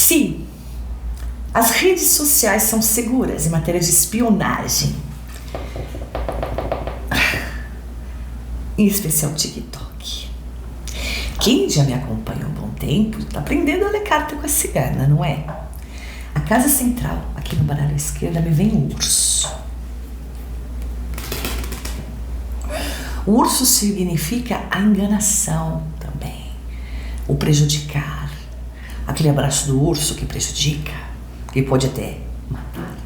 se as redes sociais são seguras em matéria de espionagem, em especial o TikTok. Quem já me acompanha há um bom tempo está aprendendo a ler carta com a cigana, não é? A casa central, aqui no baralho à esquerda, me vem o urso. O urso significa a enganação também, o prejudicar, aquele abraço do urso que prejudica, que pode até matar.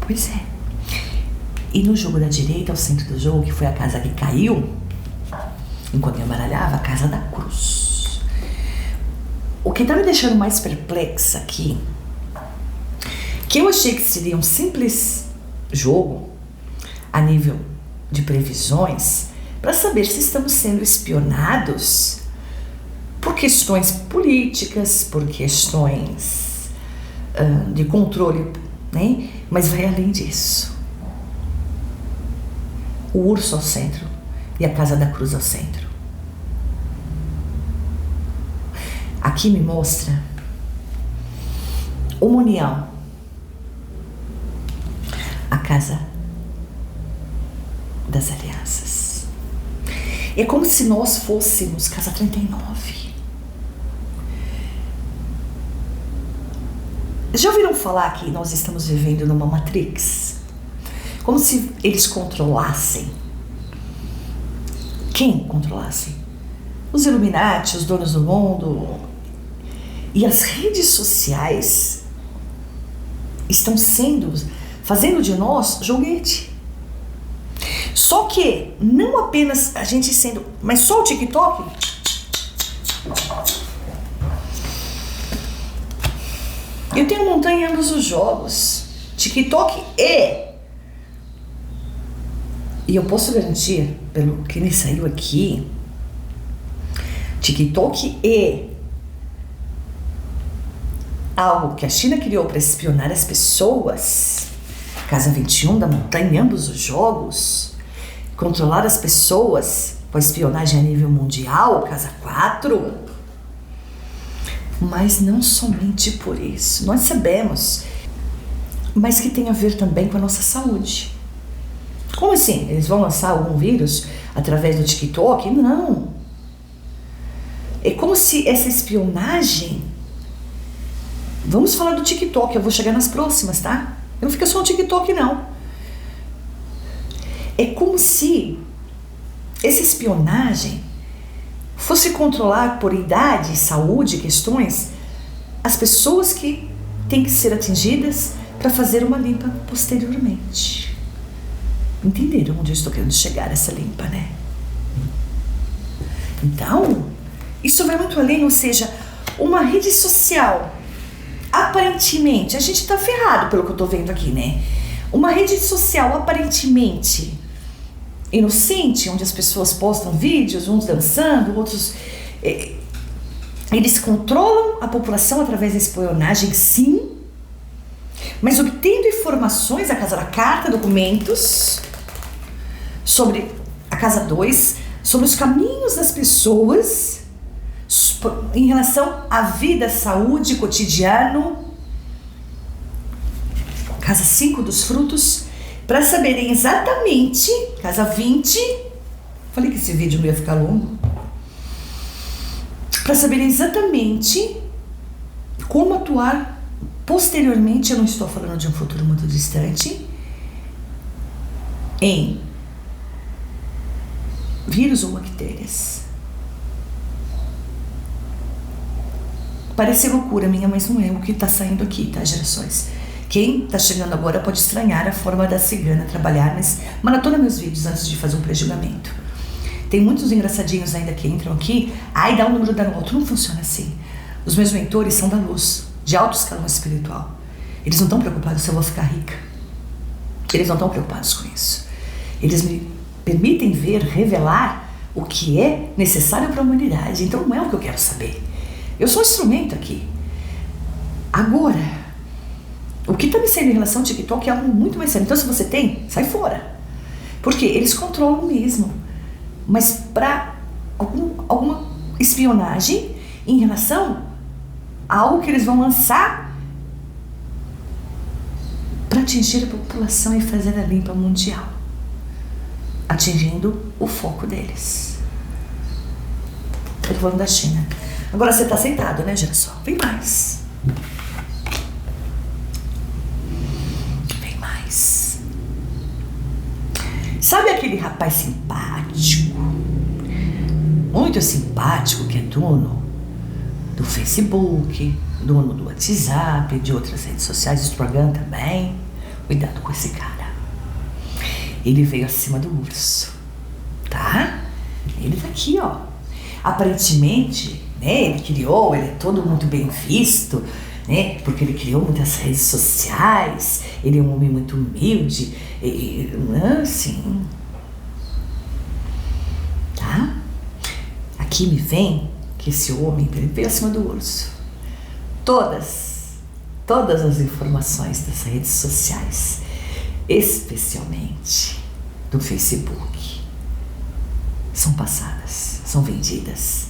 Pois é. E no jogo da direita, ao centro do jogo, que foi a casa que caiu, enquanto eu baralhava, a casa da cruz. O que está me deixando mais perplexa aqui, que eu achei que seria um simples jogo, a nível de previsões, para saber se estamos sendo espionados por questões políticas, por questões de controle, né? Mas vai além disso. O urso ao centro e a casa da cruz ao centro. Aqui me mostra uma união. A casa das alianças. É como se nós fôssemos casa 39. Já ouviram falar que nós estamos vivendo numa Matrix? Como se eles controlassem. Quem controlasse? Os Illuminati, os donos do mundo. E as redes sociais estão fazendo de nós joguete. Só que não apenas a gente sendo, mas só o TikTok. Eu tenho montanha em ambos os jogos. TikTok e eu posso garantir, pelo que me saiu aqui, TikTok é algo que a China criou para espionar as pessoas. Casa 21 da montanha em ambos os jogos. Controlar as pessoas com a espionagem a nível mundial, casa 4. Mas não somente por isso. Nós sabemos, mas que tem a ver também com a nossa saúde. Como assim? Eles vão lançar algum vírus através do TikTok? Não. É como se essa espionagem... Vamos falar do TikTok, eu vou chegar nas próximas, tá? Não fica só no TikTok, não. É como se essa espionagem fosse controlar por idade, saúde, questões, as pessoas que têm que ser atingidas para fazer uma limpa posteriormente. Entenderam onde eu estou querendo chegar, essa limpa, né? Então, isso vai muito além, ou seja, uma rede social, aparentemente, a gente está ferrado pelo que eu estou vendo aqui, né? Uma rede social aparentemente inocente, onde as pessoas postam vídeos, uns dançando, outros... Eles controlam a população através da espionagem, sim, mas obtendo informações, a casa da carta, documentos, sobre a casa 2, sobre os caminhos das pessoas em relação à vida, saúde, cotidiano. Casa 5 dos frutos, para saberem exatamente, casa 20, falei que esse vídeo não ia ficar longo, para saberem exatamente como atuar posteriormente, eu não estou falando de um futuro muito distante, em vírus ou bactérias. Parece loucura minha, mas não é o que está saindo aqui, tá, gerações? Quem está chegando agora pode estranhar a forma da cigana trabalhar, mas maratona meus vídeos antes de fazer um pré-julgamento. Tem muitos engraçadinhos ainda que entram aqui, aí dá um número, dá no outro. Não funciona assim. Os meus mentores são da luz, de alto escalão espiritual. Eles não estão preocupados se eu vou ficar rica. Eles não estão preocupados com isso. Eles me permitem ver, revelar o que é necessário para a humanidade. Então não é o que eu quero saber. Eu sou um instrumento aqui. Agora, o que está me saindo em relação ao TikTok é algo muito mais sério. Então, se você tem, sai fora. Porque eles controlam mesmo. Mas para alguma espionagem em relação a algo que eles vão lançar para atingir a população e fazer a limpa mundial, atingindo o foco deles. Eu tô falando da China. Agora você tá sentado, né, Girassol? Vem mais. Vem mais. Sabe aquele rapaz simpático, muito simpático, que é dono do Facebook, dono do WhatsApp, de outras redes sociais, Instagram também? Cuidado com esse cara. Ele veio acima do urso, tá? Ele tá aqui, ó. Aparentemente, né, ele é todo muito bem visto, né, porque ele criou muitas redes sociais, ele é um homem muito humilde, e, assim, tá? Aqui me vem que esse homem, ele veio acima do urso. Todas as informações das redes sociais, especialmente do Facebook, são passadas, são vendidas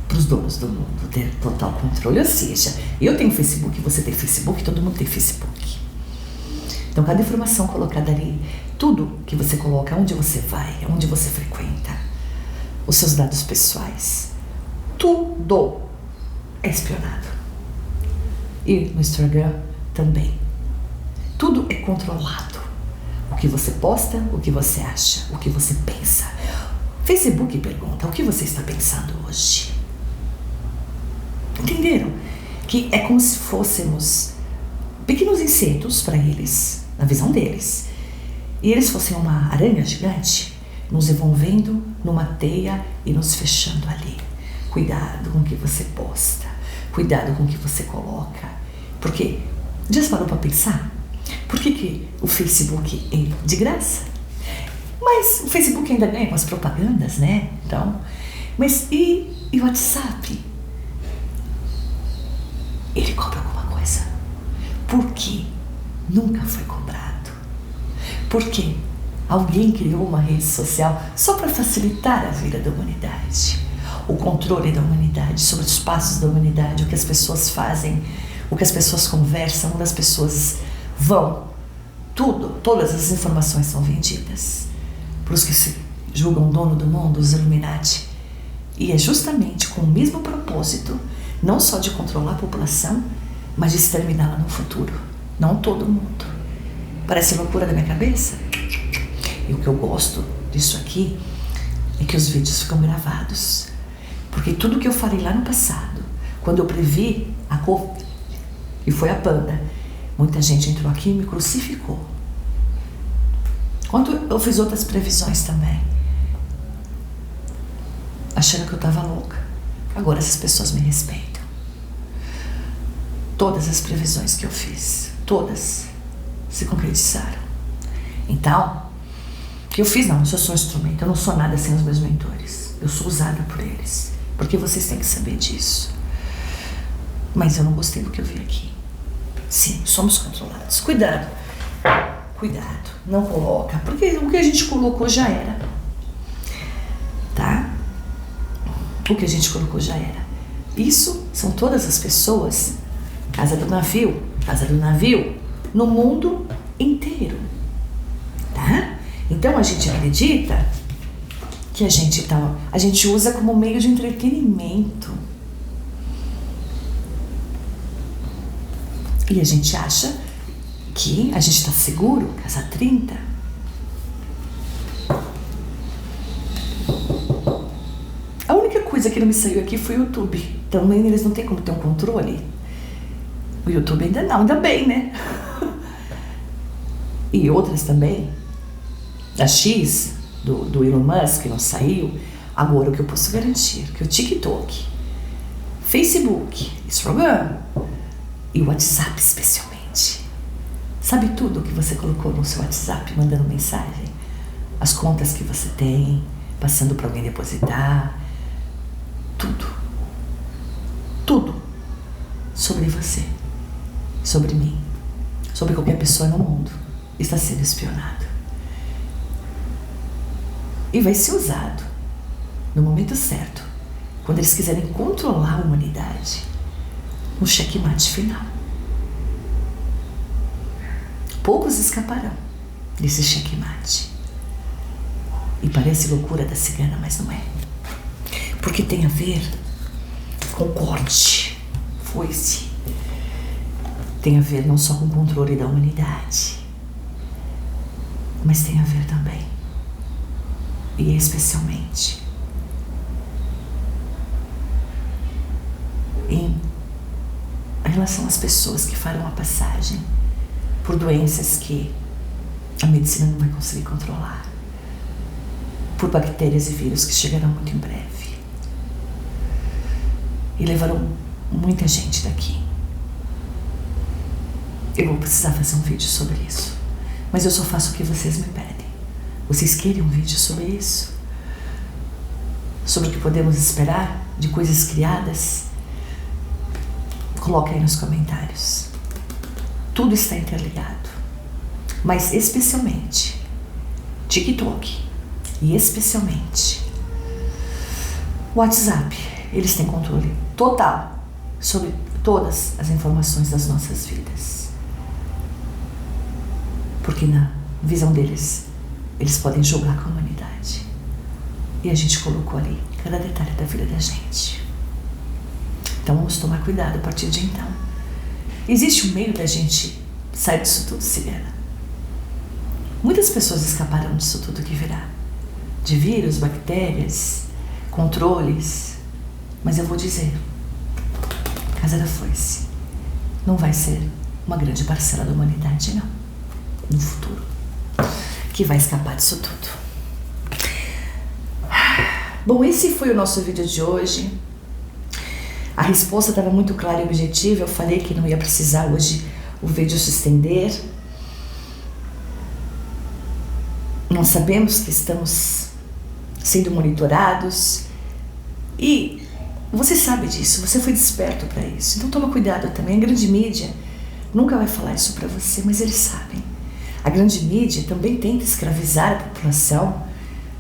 para os donos do mundo ter total controle. Ou seja, eu tenho Facebook, você tem Facebook, todo mundo tem Facebook. Então cada informação colocada ali, tudo que você coloca, onde você vai, onde você frequenta, os seus dados pessoais, tudo é espionado. E no Instagram também. Tudo é controlado. O que você posta, o que você acha, o que você pensa. Facebook pergunta: o que você está pensando hoje? Entenderam? Que é como se fôssemos pequenos insetos para eles, na visão deles. E eles fossem uma aranha gigante, nos envolvendo numa teia e nos fechando ali. Cuidado com o que você posta. Cuidado com o que você coloca. Porque, já parou para pensar? Por que o Facebook é de graça? Mas o Facebook ainda ganha umas propagandas, né? Então, mas e o WhatsApp? Ele cobra alguma coisa. Por que nunca foi cobrado? Porque alguém criou uma rede social só para facilitar a vida da humanidade. O controle da humanidade, sobre os passos da humanidade, o que as pessoas fazem, o que as pessoas conversam, onde as pessoas vão. Todas as informações são vendidas para os que se julgam dono do mundo, os Illuminati. E é justamente com o mesmo propósito, não só de controlar a população, mas de exterminá-la no futuro. Não todo mundo. Parece loucura da minha cabeça? E o que eu gosto disso aqui é que os vídeos ficam gravados. Porque tudo que eu falei lá no passado, quando eu previ a Covid, e foi a Panda, muita gente entrou aqui e me crucificou. Quando eu fiz outras previsões também, achando que eu estava louca. Agora essas pessoas me respeitam. Todas as previsões que eu fiz, todas se concretizaram. Então, o que eu fiz? Não, eu sou um instrumento, eu não sou nada sem os meus mentores. Eu sou usada por eles, porque vocês têm que saber disso. Mas eu não gostei do que eu vi aqui. Sim, somos controlados. Cuidado, não coloca, porque o que a gente colocou já era, tá? O que a gente colocou já era. Isso são todas as pessoas, casa do navio, no mundo inteiro, tá? Então a gente acredita que a gente usa como meio de entretenimento. E a gente acha que a gente está seguro, Casa 30. A única coisa que não me saiu aqui foi o YouTube. Também eles não têm como ter um controle. O YouTube ainda não, ainda bem, né? E outras também. A X, do Elon Musk, não saiu. Agora, o que eu posso garantir, que o TikTok, Facebook, Instagram e o WhatsApp especialmente, sabe tudo o que você colocou no seu WhatsApp, mandando mensagem? As contas que você tem, passando para alguém depositar, tudo sobre você, sobre mim, sobre qualquer pessoa no mundo está sendo espionado. E vai ser usado no momento certo, quando eles quiserem controlar a humanidade, um checkmate final. Poucos escaparão desse checkmate. E parece loucura da cigana, mas não é. Porque tem a ver com corte, foice. Tem a ver não só com o controle da humanidade, mas tem a ver também, e especialmente, em relação às pessoas que farão a passagem por doenças que a medicina não vai conseguir controlar, por bactérias e vírus que chegarão muito em breve e levarão muita gente daqui. Eu vou precisar fazer um vídeo sobre isso, mas eu só faço o que vocês me pedem. Vocês querem um vídeo sobre isso? Sobre o que podemos esperar de coisas criadas? Coloque aí nos comentários. Tudo está interligado, mas especialmente TikTok e especialmente WhatsApp. Eles têm controle total sobre todas as informações das nossas vidas. Porque na visão deles, eles podem julgar com a humanidade. E a gente colocou ali cada detalhe da vida da gente. Então vamos tomar cuidado a partir de então. Existe um meio da gente sair disso tudo, cigana. Muitas pessoas escaparão disso tudo que virá. De vírus, bactérias, controles. Mas eu vou dizer, Casa da Foice não vai ser uma grande parcela da humanidade, não. No futuro, que vai escapar disso tudo. Bom, esse foi o nosso vídeo de hoje. A resposta estava muito clara e objetiva. Eu falei que não ia precisar hoje o vídeo se estender. Nós sabemos que estamos sendo monitorados e você sabe disso, você foi desperto para isso. Então toma cuidado também. A grande mídia nunca vai falar isso para você, mas eles sabem. A grande mídia também tenta escravizar a população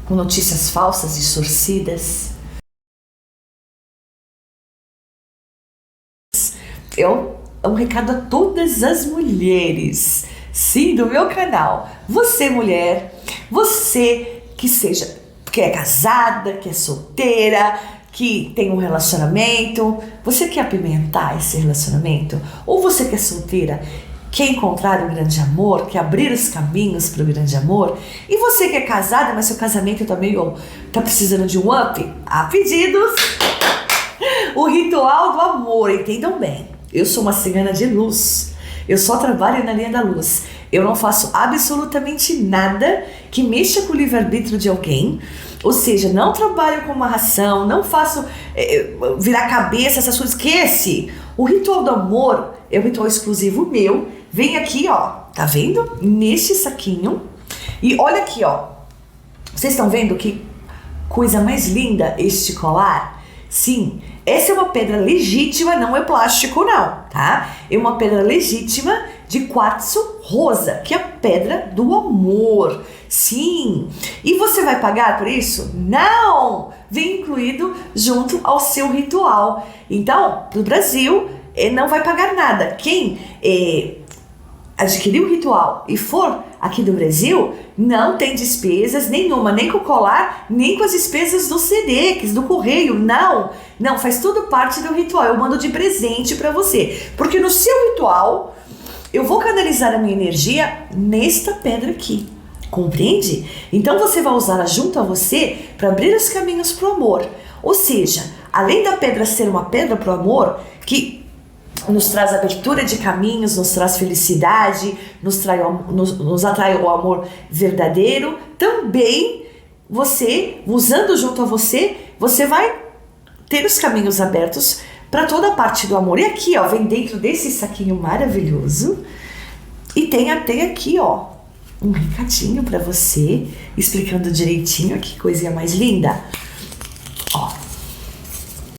com notícias falsas e distorcidas. É um recado a todas as mulheres, sim, do meu canal. Você, mulher, você que é casada, que é solteira, que tem um relacionamento, você quer apimentar esse relacionamento? Ou você que é solteira, quer encontrar o grande amor, quer abrir os caminhos para o grande amor? E você que é casada, mas seu casamento também tá precisando de um up? Há pedidos! O ritual do amor, entendam bem. Eu sou uma cigana de luz. Eu só trabalho na linha da luz. Eu não faço absolutamente nada que mexa com o livre-arbítrio de alguém. Ou seja, não trabalho com amarração, não faço virar cabeça, essas coisas. Esquece! O ritual do amor é um ritual exclusivo meu. Vem aqui, ó, tá vendo? Neste saquinho. E olha aqui, ó. Vocês estão vendo que coisa mais linda este colar? Sim, essa é uma pedra legítima, não é plástico não, tá? É uma pedra legítima de quartzo rosa, que é a pedra do amor. Sim. E você vai pagar por isso? Não! Vem incluído junto ao seu ritual. Então, pro Brasil, não vai pagar nada. Quem adquirir o ritual e for aqui do Brasil, não tem despesas nenhuma, nem com o colar, nem com as despesas do Sedex, do correio, não, faz tudo parte do ritual, eu mando de presente para você, porque no seu ritual, eu vou canalizar a minha energia nesta pedra aqui, compreende? Então você vai usá-la junto a você para abrir os caminhos para o amor, ou seja, além da pedra ser uma pedra para o amor, que nos traz abertura de caminhos, nos traz felicidade, nos atrai o amor verdadeiro. Também você, usando junto a você, você vai ter os caminhos abertos para toda a parte do amor. E aqui, ó, vem dentro desse saquinho maravilhoso e tem até aqui, ó, um recadinho para você, explicando direitinho. Que coisinha mais linda.